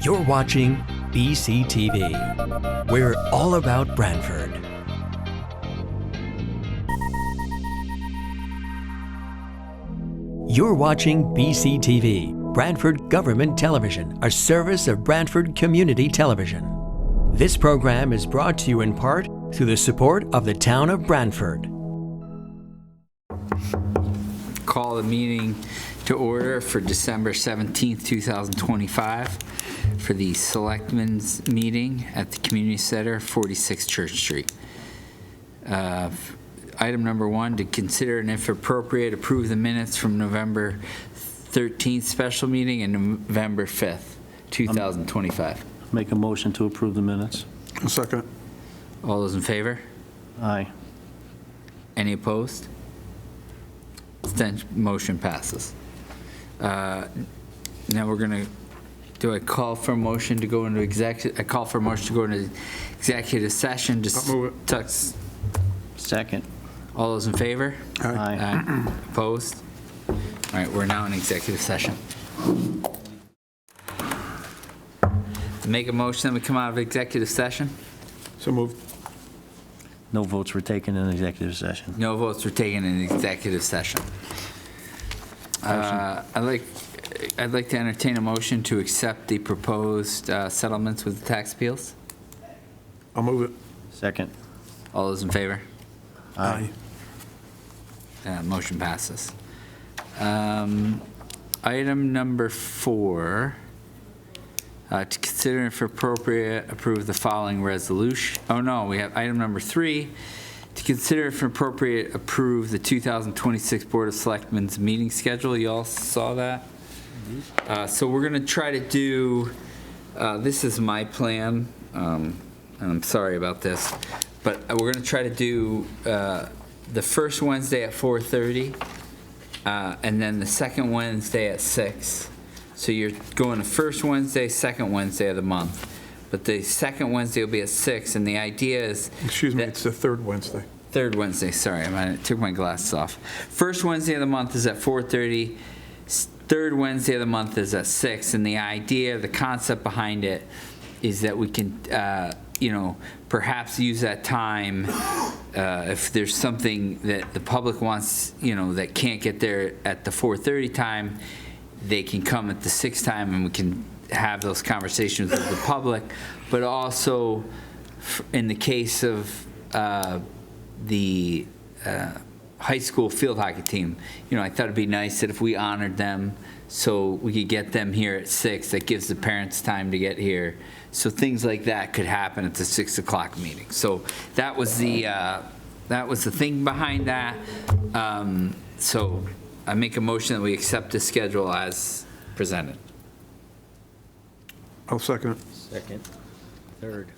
You're watching BCTV. We're all about Branford. You're watching BCTV, Branford Government Television, a service of Branford Community Television. This program is brought to you in part through the support of the town of Branford. Call the meeting to order for December 17th, 2025 for the Selectmen's meeting at the Community Center, 46 Church Street. Item number 1, to consider and if appropriate, approve the minutes from November 13th special meeting and November 5th, 2025. Make a motion to approve the minutes. A second. All those in favor? Aye. Any opposed? Motion passes. Now we're going to do a call for a motion to go into executive. I call for a motion to go into executive session. Just I'll move it. Second. All those in favor? Aye. Opposed? All right, we're now in executive session. Make a motion that we come out of executive session. So moved. No votes were taken in executive session. No votes were taken in executive session. I'd like to entertain a motion to accept the proposed settlements with the tax appeals. I'll move it. Second. All those in favor? Aye. Motion passes. Item number 4, to consider and if appropriate, approve the following resolution. Oh no, we have item number 3, to consider if appropriate, approve the 2026 Board of Selectmen's meeting schedule. You all saw that? So we're going to try to do, this is my plan, and I'm sorry about this, but we're going to try to do the first Wednesday at 4:30, and then the second Wednesday at 6. So you're going the first Wednesday, second Wednesday of the month. But the second Wednesday will be at 6, and the idea is... Excuse me, it's the third Wednesday. Third Wednesday, sorry, I took my glasses off. First Wednesday of the month is at 4:30. Third Wednesday of the month is at 6, and the idea, the concept behind it is that we can, perhaps use that time if there's something that the public wants, that can't get there at the 4:30 time, they can come at the 6 time and we can have those conversations with the public. But also, in the case of the high school field hockey team, I thought it'd be nice that if we honored them so we could get them here at 6, that gives the parents time to get here. So things like that could happen at the 6 o'clock meeting. So that was the thing behind that. So I make a motion that we accept the schedule as presented. I'll second it. Second. Third.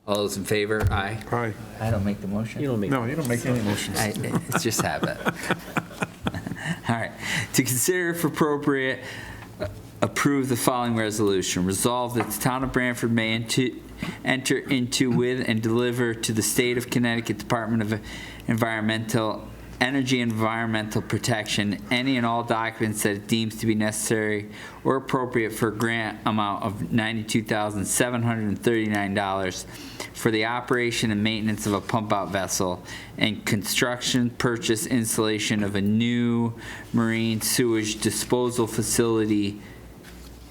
All those in favor? Aye. Aye. I don't make the motion. You don't make. No, you don't make any motions. It's just habit. All right. To consider if appropriate, approve the following resolution. Resolve that the town of Branford may enter into with and deliver to the state of Connecticut Department of Energy and Environmental Protection any and all documents that it deems to be necessary or appropriate for a grant amount of $92,739 for the operation and maintenance of a pump-out vessel and construction, purchase, installation of a new marine sewage disposal facility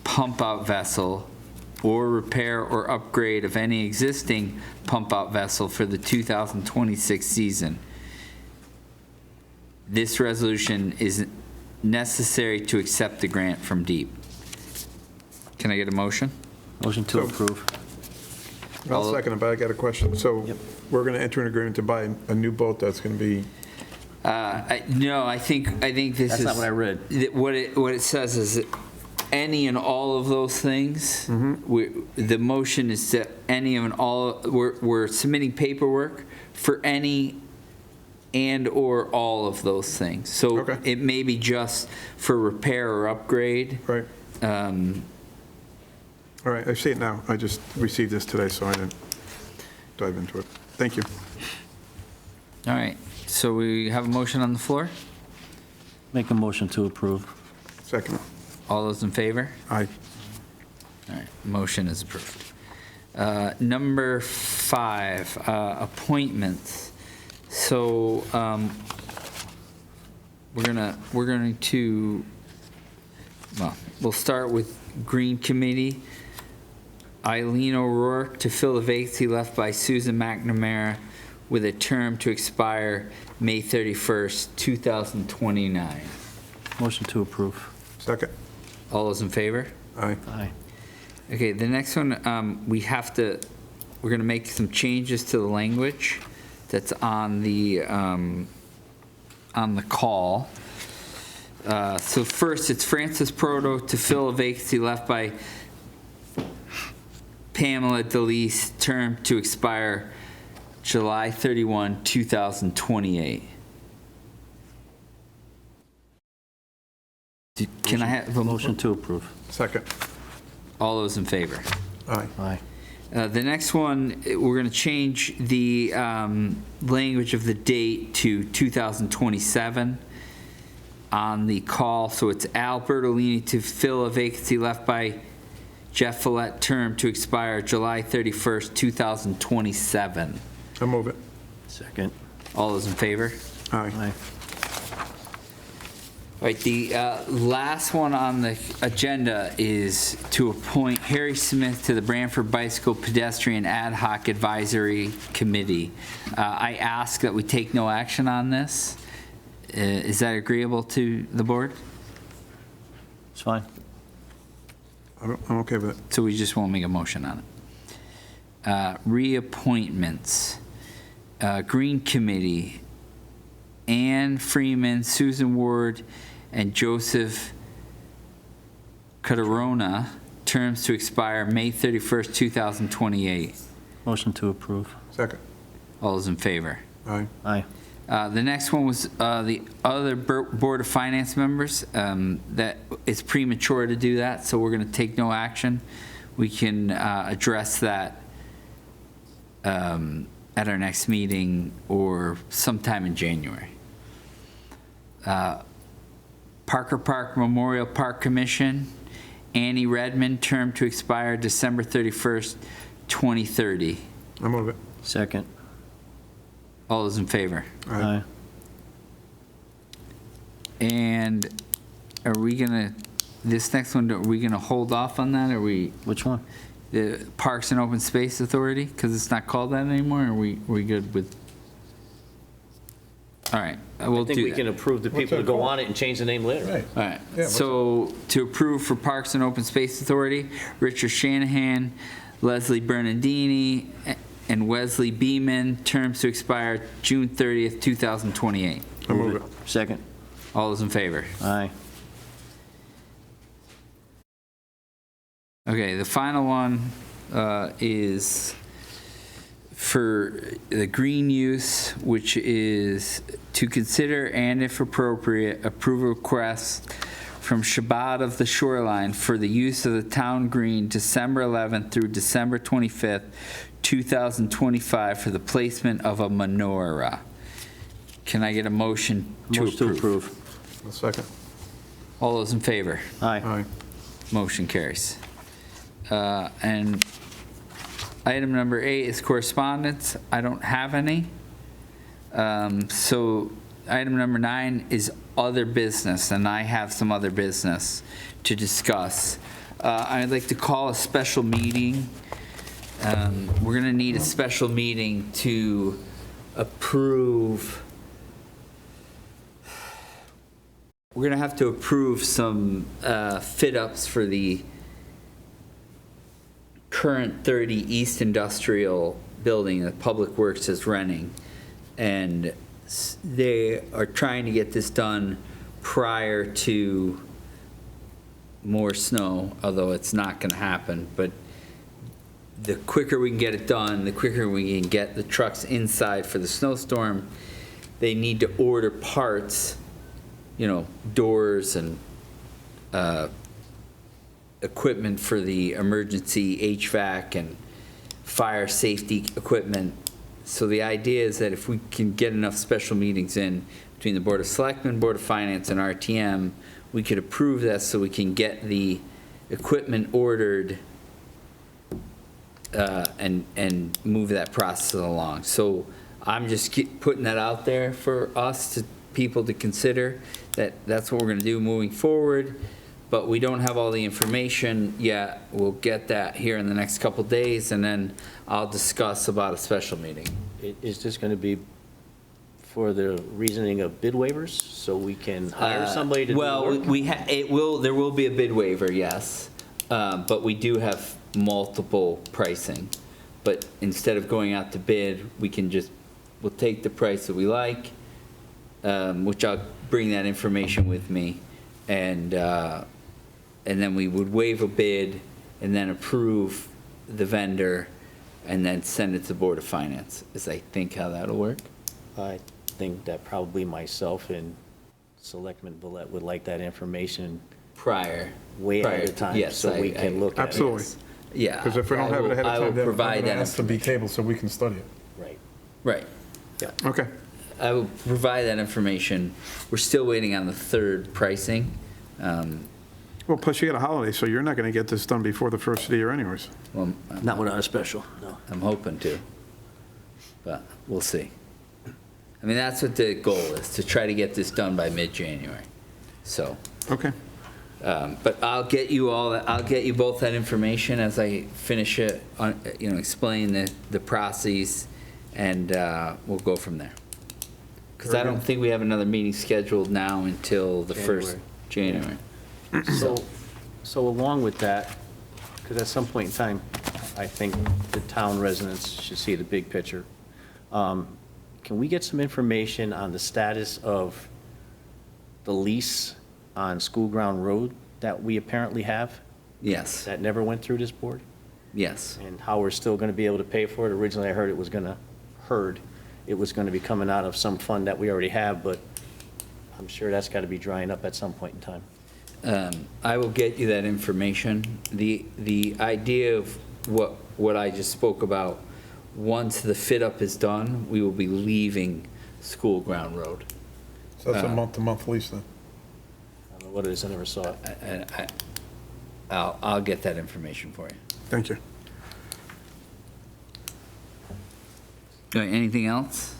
pump-out vessel or repair or upgrade of any existing pump-out vessel for the 2026 season. This resolution is necessary to accept the grant from DEEP. Can I get a motion? Motion to approve. I'll second it, but I got a question. So Yep. we're going to enter an agreement to buy a new boat that's going to be... No, I think this That's is... not what I read. What it says is that any and all of those things, the motion is that any and all, we're submitting paperwork for any and or all of those things. So Okay. it may be just for repair or upgrade. Right. All right, I see it now. I just received this today, so I didn't dive into it. Thank you. All right, so we have a motion on the floor. Make a motion to approve. Second. All those in favor? Aye. All right, motion is approved. Number 5, appointments. So, we're going to, well, we'll start with Green Committee. Eileen O'Rourke to fill the vacancy left by Susan McNamara with a term to expire May 31st, 2029. Motion to approve. Second. All those in favor? Aye. Aye. Okay, the next one, we're gonna make some changes to the language that's on the call. So first, it's Francis Proto to fill a vacancy left by Pamela DeLeese, term to expire July 31, 2028. Can I have a Motion to approve. Second. All those in favor? Aye. Aye. The next one, we're going to change the language of the date to 2027 on the call. So it's Al Bertolini to fill a vacancy left by Jeff Follett, term to expire July 31st, 2027. I move it. Second. All those in favor? Aye. Aye. All right, the last one on the agenda is to appoint Harry Smith to the Branford Bicycle Pedestrian Ad Hoc Advisory Committee. I ask that we take no action on this. Is that agreeable to the board? It's fine. I'm okay with it. So we just won't make a motion on it. Reappointments. Green Committee, Ann Freeman, Susan Ward, and Joseph Catarona, terms to expire May 31st, 2028. Motion to approve. Second. All those in favor? Aye. Aye. The next one was the other Board of Finance members. That it's premature to do that, so we're going to take no action. We can address that at our next meeting or sometime in January. Parker Park Memorial Park Commission, Annie Redmond, term to expire December 31st, 2030. I move it. Second. All those in favor? Aye. And are we gonna, this next one, are we gonna hold off on that? Are we, Which one? the Parks and Open Space Authority, because it's not called that anymore? Are we good with? All right, we'll I think do we that. can approve the What's people that to go called? on it and change the name later. Right. All right, Yeah, what's so to approve for Parks and Open Space Authority, Richard Shanahan, Leslie Bernardini, and Wesley Beeman, terms to expire June 30th, 2028. I move it. Second. All those in favor? Aye. Okay, the final one is for the green use, which is to consider and if appropriate, approve requests from Shabbat of the Shoreline for the use of the town green December 11th through December 25th, 2025 for the placement of a menorah. Can I get a motion to Motion to approve? approve. A second. All those in favor? Aye. Aye. Motion carries. And item number 8 is correspondence. I don't have any. So item number 9 is other business, and I have some other business to discuss. I'd like to call a special meeting. We're going to need a special meeting to approve. We're going to have to approve some fit-ups for the current 30 East Industrial building that Public Works is renting. And they are trying to get this done prior to more snow, although it's not going to happen. But the quicker we can get it done, the quicker we can get the trucks inside for the snowstorm. They need to order parts, you know, doors and equipment for the emergency HVAC and fire safety equipment. So the idea is that if we can get enough special meetings in between the Board of Selectmen, Board of Finance, and RTM, we could approve that so we can get the equipment ordered and move that process along. So I'm just putting that out there for us, to people to consider, that that's what we're gonna do moving forward, but we don't have all the information yet. We'll get that here in the next couple days, and then I'll discuss about a special meeting. Is this going to be for the reasoning of bid waivers, so we can hire somebody to do the Well, work? there will be a bid waiver, yes, but we do have multiple pricing. But instead of going out to bid, we'll take the price that we like, which I'll bring that information with me, and then we would waive a bid, and then approve the vendor, and then send it to the Board of Finance, is I think how that'll work. I think that probably myself and Selectman Villette would like that information Prior. way ahead of time, Yes, so we can look at it. Absolutely. Yeah. Because if we don't have it ahead I of will time, then provide it that has to be information. tabled so we can study it. Right. Right. Okay. I will provide that information. We're still waiting on the third pricing. Well, plus you got a holiday, so you're not going to get this done before the first of the year anyways. Well, Not without a special, no. I'm hoping to, but we'll see. I mean, that's what the goal is, to try to get this done by mid-January. So, Okay. but I'll get you both that information as I finish it, explain the process, and we'll go from there. Because I Very don't good. think we have another meeting scheduled now until the 1st January. So along with that, because at some point in time, I think the town residents should see the big picture. Can we get some information on the status of the lease on School Ground Road that we apparently have, Yes, that never went through this board? yes. And how we're still going to be able to pay for it? Originally, I heard it was going to be coming out of some fund that we already have, but I'm sure that's got to be drying up at some point in time. I will get you that information. The idea of what I just spoke about, once the fit-up is done, we will be leaving School Ground Road. So that's a month-to-month lease then. I don't know what it is, I never saw it. I'll get that information for you. Thank you. All right, anything else?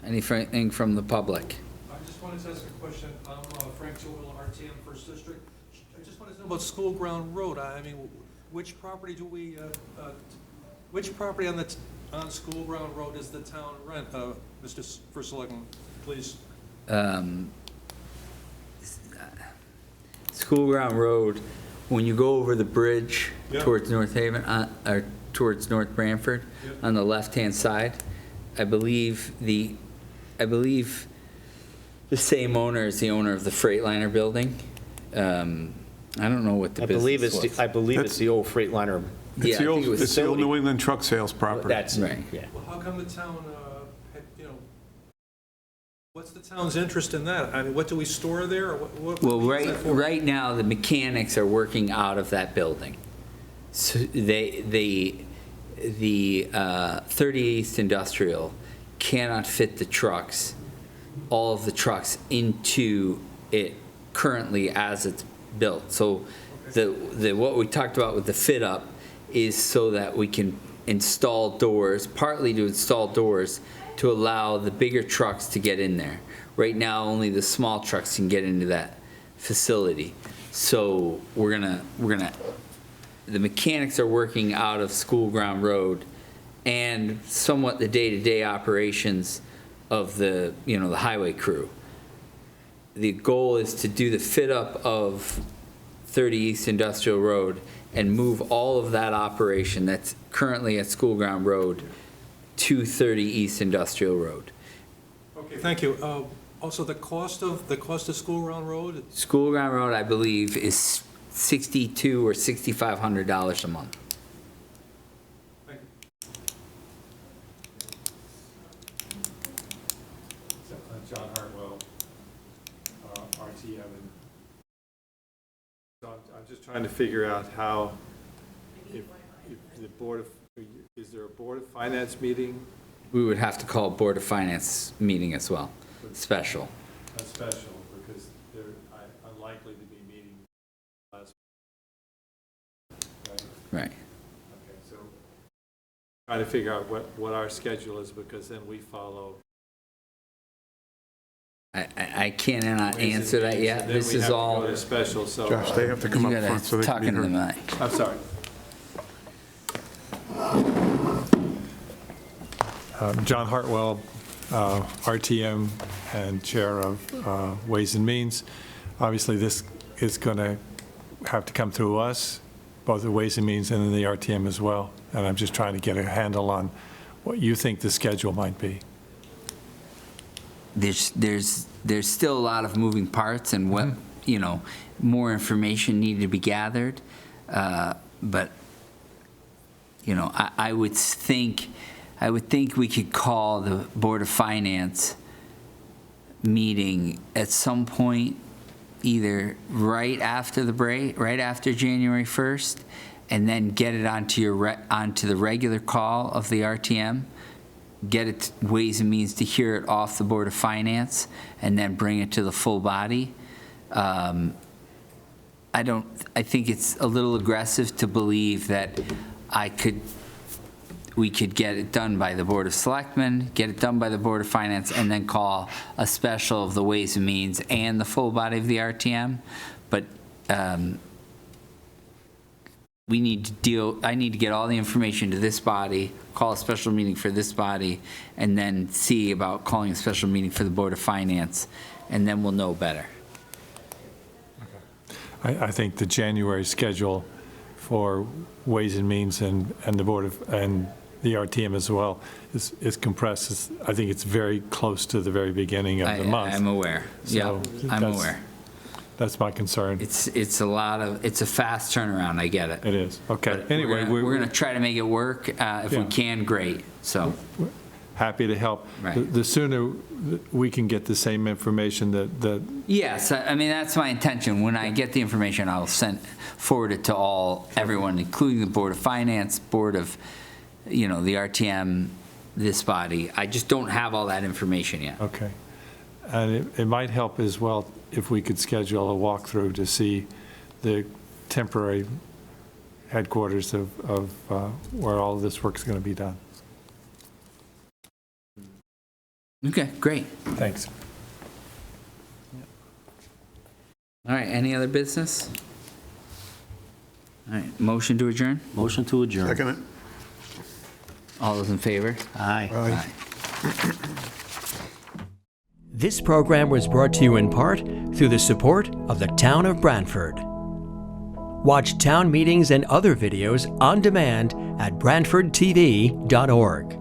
Anything from the public? I just wanted to ask a question. I'm Frank Joel, RTM First District. I just wanted to know about School Ground Road. I mean, which property do we, which property on School Ground Road is the town rent? Mr. First Selectman, please. School Ground Road, when you go over the bridge Yeah. towards North Haven, or towards North Branford, Yep. on the left-hand side, I believe the same owner is the owner of the Freightliner building. I don't know what the I believe business was. it's the old Freightliner. Yeah, It's the I old, think it was it's the old facility. New England truck sales property. That's, Right. yeah. Well, how come the town, what's the town's interest in that? I mean, what do we store there, or what? Well, what is that for? right now, the mechanics are working out of that building. So the 38th Industrial cannot fit the trucks, all of the trucks, into it currently as it's built. So what we talked about with the fit up is so that we can install doors, partly to install doors to allow the bigger trucks to get in there. Right now, only the small trucks can get into that facility. So the mechanics are working out of School Ground Road, and somewhat the day-to-day operations of the highway crew. The goal is to do the fit-up of 30 East Industrial Road and move all of that operation that's currently at School Ground Road to 30 East Industrial Road. Okay, thank you. Also, the cost of School Ground Road? School Ground Road, I believe, is $6,200 or $6,500 a month. Thank you. John Hartwell, RTM. So I'm just trying to figure out how, if the is there a Board of Finance meeting, We would have to call a Board of Finance meeting as well, special. a special, because they're unlikely to be meeting last, right? Right. Okay, so trying to figure out what our schedule is, because then we follow. I can't answer that yet. Then This we is have to all, go to special, so. Josh, they have to come you up front so gotta they talk can be into the heard. mic. I'm sorry. John Hartwell, RTM and Chair of Ways and Means. Obviously, this is going to have to come through us, both the Ways and Means and then the RTM as well. And I'm just trying to get a handle on what you think the schedule might be. There's still a lot of moving parts and what, you know, more information needed to be gathered. But, you know, I would think we could call the Board of Finance meeting at some point, either right after the break, right after January 1st, and then get it onto the regular call of the RTM, get it to Ways and Means to hear it off the Board of Finance, and then bring it to the full body. I think it's a little aggressive to believe that we could get it done by the Board of Selectmen, get it done by the Board of Finance, and then call a special of the Ways and Means and the full body of the RTM. But I need to get all the information to this body, call a special meeting for this body, and then see about calling a special meeting for the Board of Finance, and then we'll know better. I think the January schedule for Ways and Means and the Board of, and the RTM as well is compressed. I think it's very close to the very beginning of the month. I'm aware. Yeah, I'm aware. That's my concern. It's a fast turnaround, I get it. It is. Okay. But Anyway, we're going to try to make it work. If we Yeah. can, great. So, happy to help. Right. The sooner we can get the same information that yes, I mean, that's my intention. When I get the information, I'll forward it to everyone, including the Board of Finance, Board of, you know, the RTM, this body. I just don't have all that information yet. Okay. And it might help as well if we could schedule a walkthrough to see the temporary headquarters of where all of this work's going to be done. Okay, great. Thanks. All right, any other business? All right, motion to adjourn? Motion to adjourn. Second it? All those in favor? Aye. Aye. This program was brought to you in part through the support of the Town of Branford. Watch town meetings and other videos on demand at BranfordTV.org.